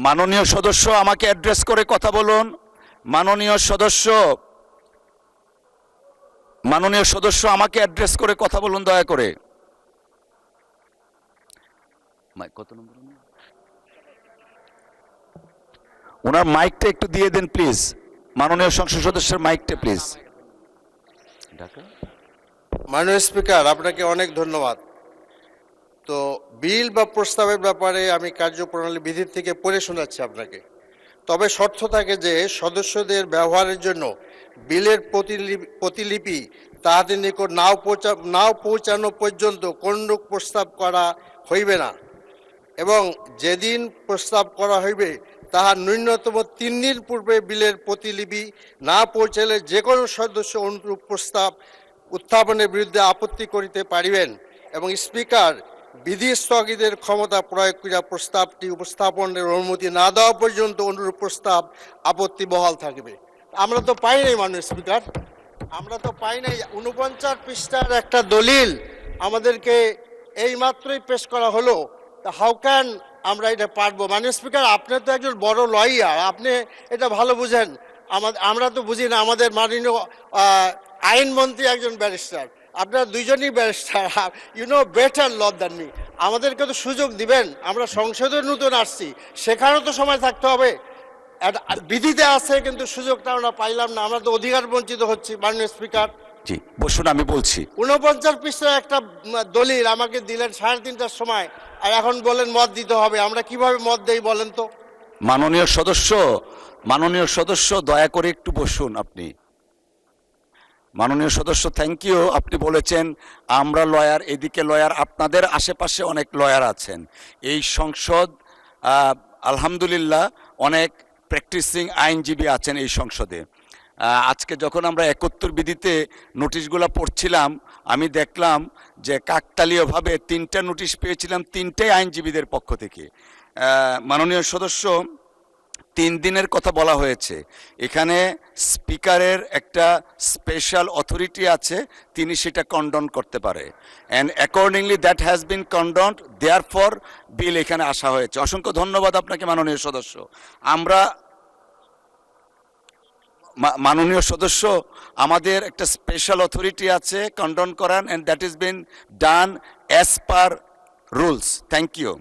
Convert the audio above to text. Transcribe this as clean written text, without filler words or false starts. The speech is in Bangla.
মাননীয় সদস্য আমাকে অ্যাড্রেস করে কথা বলুন। মাননীয় সদস্য আমাকে অ্যাড্রেস করে কথা বলুন দয়া করে। কত নম্বর? ওনার মাইকটা একটু দিয়ে দেন প্লিজ। মাননীয় সংসদ সদস্যের মাইকটা প্লিজ। মাননীয় স্পিকার, আপনাকে অনেক ধন্যবাদ। তো বিল বা প্রস্তাবের ব্যাপারে আমি কার্যপ্রণালী বিধি থেকে পড়ে শোনাচ্ছি আপনাকে। তবে শর্ত থাকে যে সদস্যদের ব্যবহারের জন্য বিলের প্রতিলিপি তাহাদের নিকট নাও পৌঁছানো পর্যন্ত কোনরূপ প্রস্তাব করা হইবে না, এবং যেদিন প্রস্তাব করা হইবে তাহার ন্যূনতম 3 দিন পূর্বে বিলের প্রতিলিপি না পৌঁছালে যে কোনো সদস্য অনুরূপ প্রস্তাব উত্থাপনের বিরুদ্ধে আপত্তি করিতে পারিবেন, এবং স্পিকার বিধি স্থগিতের ক্ষমতা প্রয়োগ করিয়া প্রস্তাবটি উপস্থাপনের অনুমতি না দেওয়া পর্যন্ত অনুরূপ প্রস্তাব আপত্তি বহাল থাকবে। আমরা তো পাই নাই মাননীয় স্পিকার, আমরা তো পাই নাই। 49 পৃষ্ঠার একটা দলিল আমাদেরকে এইমাত্রই পেশ করা হলো। হাউ ক্যান আমরা এটা পারবো? মাননীয় স্পিকার, আপনি তো একজন বড় লয়ার, আপনি এটা ভালো বুঝেন। আমরা তো বুঝি না। আমাদের মাননীয় আইনমন্ত্রী একজন ব্যারিস্টার, আপনারা দুইজনই barrister, you know better law than me. আমাদেরকে তো সুযোগ দিবেন। আমরা সংসদে নতুন আসছি, সেখানেও তো সময় থাকতে হবে। বিধিতে আছে কিন্তু সুযোগটা আমরা পাইলাম না, আমরা তো অধিকার বঞ্চিত হচ্ছি। মাননীয় স্পিকার, জি বসুন, আমি বলছি। 49 পৃষ্ঠার একটা দলিল আমাকে দিলেন 3:30টার সময়, আর এখন বলেন মত দিতে হবে। আমরা কিভাবে মত দেই বলেন তো? মাননীয় সদস্য দয়া করে একটু বসুন আপনি। মাননীয় সদস্য থ্যাংক ইউ। আপনি বলেছেন আমরা লয়ার, এদিকে লয়ার, আপনাদের আশেপাশে অনেক লয়ার আছেন। এই সংসদ আলহামদুলিল্লাহ অনেক প্র্যাকটিসিং আইনজীবী আছেন এই সংসদে। আজকে যখন আমরা 71 বিধিতে নোটিশগুলো পড়ছিলাম, আমি দেখলাম যে কাকতালীয়ভাবে 3টা নোটিশ পেয়েছিলাম, 3টাই আইনজীবীদের পক্ষ থেকে। মাননীয় সদস্য 3 দিনের কথা বলা হয়েছে। এখানে স্পিকারের একটা স্পেশাল অথরিটি আছে, তিনি সেটা কন্ডন করতে পারে, and accordingly that has been condoned, therefore bill এখানে আসা হয়েছে। অসংখ্য ধন্যবাদ আপনাকে মাননীয় সদস্য। মাননীয় সদস্য, আমাদের একটা স্পেশাল অথরিটি আছে কন্ডন করার, and that is been done as per rules. Thank you.